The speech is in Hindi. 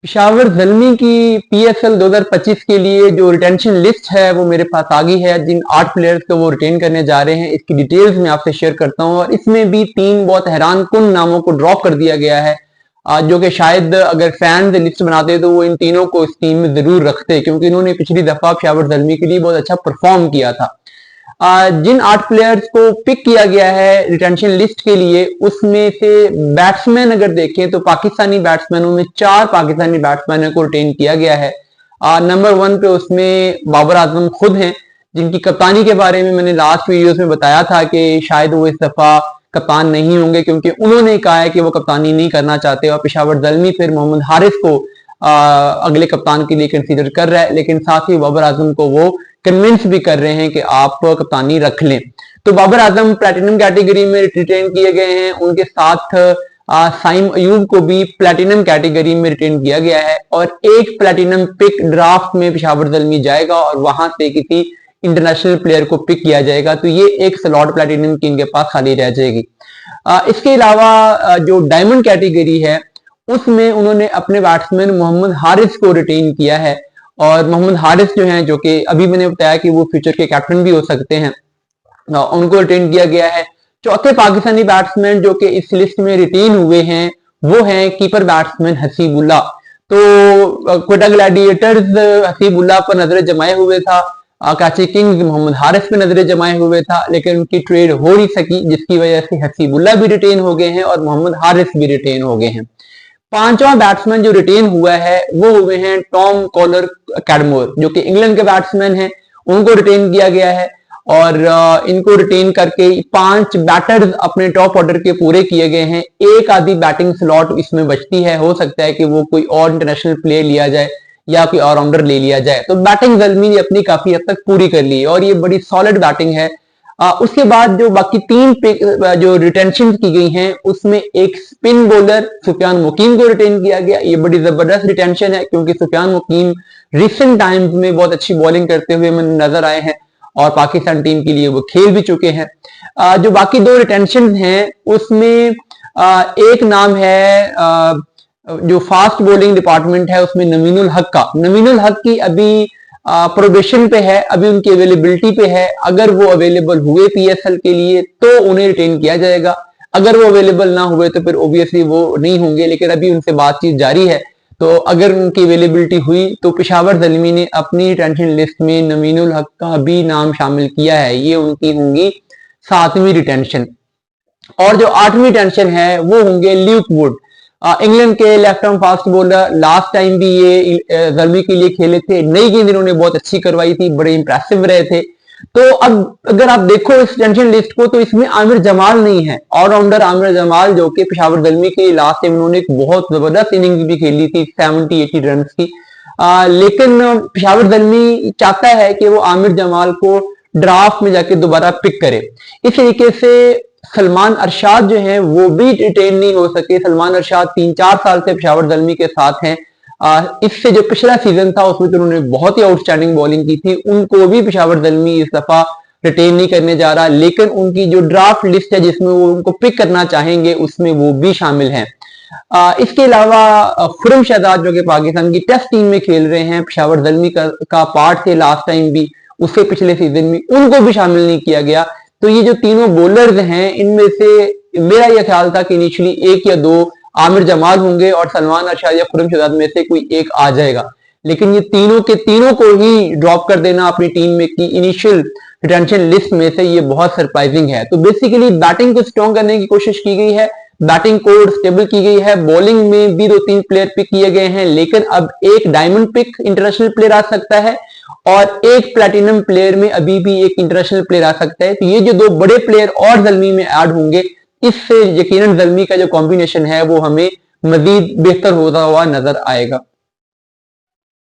पेशावर ज़ल्मी की पीएसएल 2025 के लिए जो रिटेंशन लिस्ट है वो मेरे पास आ गई है। जिन 8 प्लेयर्स को वो रिटेन करने जा रहे हैं इसकी डिटेल्स मैं आपसे शेयर करता हूं। और इसमें भी 3 बहुत हैरानकुन नामों को ड्रॉप कर दिया गया है, जो कि शायद अगर फैंस लिस्ट बनाते तो वो इन तीनों को इस टीम में जरूर रखते, क्योंकि इन्होंने पिछली दफा पेशावर ज़ल्मी के लिए बहुत अच्छा परफॉर्म किया था। जिन 8 प्लेयर्स को पिक किया गया है रिटेंशन लिस्ट के लिए, उसमें से बैट्समैन अगर देखें तो पाकिस्तानी बैट्समैनों में 4 पाकिस्तानी बैट्समैनों को रिटेन किया गया है। नंबर 1 पे उसमें बाबर आजम खुद हैं, जिनकी कप्तानी के बारे में मैंने लास्ट वीडियोस में बताया था कि शायद वो इस दफा कप्तान नहीं होंगे, क्योंकि उन्होंने कहा है कि वो कप्तानी नहीं करना चाहते। और पेशावर ज़ल्मी फिर मोहम्मद हारिस को अगले कप्तान के लिए कंसीडर कर रहा है, लेकिन साथ ही बाबर आजम को वो कन्विंस भी कर रहे हैं कि आप कप्तानी रख लें। तो बाबर आजम प्लैटिनम कैटेगरी में रिटेन किए गए हैं। उनके साथ साइम अयूब को भी प्लैटिनम कैटेगरी में रिटेन किया गया है। और एक प्लैटिनम पिक ड्राफ्ट में पेशावर ज़ल्मी जाएगा और वहां से किसी इंटरनेशनल प्लेयर को पिक किया जाएगा, तो ये एक स्लॉट प्लैटिनम की इनके पास खाली रह जाएगी। इसके अलावा जो डायमंड कैटेगरी है उसमें उन्होंने अपने बैट्समैन मोहम्मद हारिस को रिटेन किया है। और मोहम्मद हारिस जो हैं, जो कि अभी मैंने बताया कि वो फ्यूचर के कैप्टन भी हो सकते हैं, उनको रिटेन किया गया है। चौथे पाकिस्तानी बैट्समैन जो कि इस लिस्ट में रिटेन हुए हैं वो हैं कीपर बैट्समैन हसीबुल्ला। तो कोटा ग्लैडिएटर्स हसीबुल्ला पर नजर जमाए हुए था, कराची किंग्स मोहम्मद हारिस पे नजर जमाए हुए था, लेकिन उनकी ट्रेड हो नहीं सकी, जिसकी वजह से हसीबुल्ला भी रिटेन हो गए हैं और मोहम्मद हारिस भी रिटेन हो गए हैं। पांचवा बैट्समैन जो रिटेन हुआ है वो हुए हैं टॉम कॉलर कैडमोर, जो कि इंग्लैंड के बैट्समैन हैं, उनको रिटेन किया गया है। और इनको रिटेन करके 5 बैटर्स अपने टॉप ऑर्डर के पूरे किए गए हैं। एक आधी बैटिंग स्लॉट इसमें बचती है, हो सकता है कि वो कोई और इंटरनेशनल प्लेयर लिया जाए या कोई ऑलराउंडर ले लिया जाए। तो बैटिंग ज़ल्मी ने अपनी काफी हद तक पूरी कर ली है और ये बड़ी सॉलिड बैटिंग है। उसके बाद जो बाकी 3 जो रिटेंशन की गई हैं उसमें एक स्पिन बॉलर सुफियान मुकीम को रिटेन किया गया। ये बड़ी जबरदस्त रिटेंशन है, क्योंकि सुफियान मुकीम रिसेंट टाइम्स में बहुत अच्छी बॉलिंग करते हुए मैंने नजर आए हैं और पाकिस्तान टीम के लिए वो खेल भी चुके हैं। जो बाकी 2 रिटेंशन हैं उसमें एक नाम है जो फास्ट बॉलिंग डिपार्टमेंट है उसमें नवीनुल हक का। नवीनुल हक की अभी प्रोबेशन पे है, अभी उनकी अवेलेबिलिटी पे है। अगर वो अवेलेबल हुए पीएसएल के लिए तो उन्हें रिटेन किया जाएगा, अगर वो अवेलेबल ना हुए तो फिर ऑब्वियसली वो नहीं होंगे, लेकिन अभी उनसे बातचीत जारी है। तो अगर उनकी अवेलेबिलिटी हुई तो पेशावर ज़ल्मी ने अपनी रिटेंशन लिस्ट में नवीनुल हक का भी नाम शामिल किया है। ये उनकी होंगी 7वीं रिटेंशन। और जो 8वीं रिटेंशन है वो होंगे ल्यूक वुड, इंग्लैंड के left arm fast bowler. Last time भी ये ज़ल्मी के लिए खेले थे, नई गेंद इन्होंने बहुत अच्छी करवाई थी, बड़े इंप्रेसिव रहे थे। तो अब अगर आप देखो इस टेंशन लिस्ट को तो इसमें आमिर जमाल नहीं है, ऑलराउंडर आमिर जमाल, जो कि पेशावर ज़ल्मी के लास्ट टाइम उन्होंने एक बहुत जबरदस्त इनिंग्स भी खेली थी 70-80 रन की। लेकिन पेशावर ज़ल्मी चाहता है कि वो आमिर जमाल को ड्राफ्ट में जाके दोबारा पिक करे। इस तरीके से सलमान अरशाद जो है वो भी रिटेन नहीं हो सके। सलमान अरशाद 3-4 साल से पेशावर ज़ल्मी के साथ हैं। इससे जो पिछला सीजन था उसमें तो उन्होंने बहुत ही आउटस्टैंडिंग बॉलिंग की थी, उनको भी पेशावर ज़ल्मी इस दफा रिटेन नहीं करने जा रहा। लेकिन उनकी जो ड्राफ्ट लिस्ट है जिसमें वो उनको पिक करना चाहेंगे उसमें वो भी शामिल हैं। इसके अलावा खुरम शहजाद जो कि पाकिस्तान की टेस्ट टीम में खेल रहे हैं, पेशावर ज़ल्मी का पार्ट थे लास्ट टाइम भी, उससे पिछले सीजन में, उनको भी शामिल नहीं किया गया। तो ये जो तीनों बॉलर्स हैं इनमें से मेरा यह ख्याल था कि इनिशियली 1 या 2 आमिर जमाल होंगे और सलमान अरशाद या खुरम शहजाद में से कोई एक आ जाएगा। लेकिन ये तीनों के तीनों को ही ड्रॉप कर देना अपनी टीम में की इनिशियल रिटेंशन लिस्ट में से, ये बहुत सरप्राइजिंग है। तो बेसिकली बैटिंग को स्ट्रॉन्ग करने की कोशिश की गई है, बैटिंग कोड स्टेबल की गई है, बॉलिंग में भी 2-3 प्लेयर पिक किए गए हैं, लेकिन अब एक डायमंड पिक इंटरनेशनल प्लेयर आ सकता है और एक प्लैटिनम प्लेयर में अभी भी एक इंटरनेशनल प्लेयर आ सकता है। तो ये जो 2 बड़े प्लेयर और ज़ल्मी में ऐड होंगे, इससे यकीनन ज़ल्मी का जो कॉम्बिनेशन है वो हमें मजीद बेहतर होता हुआ नजर आएगा।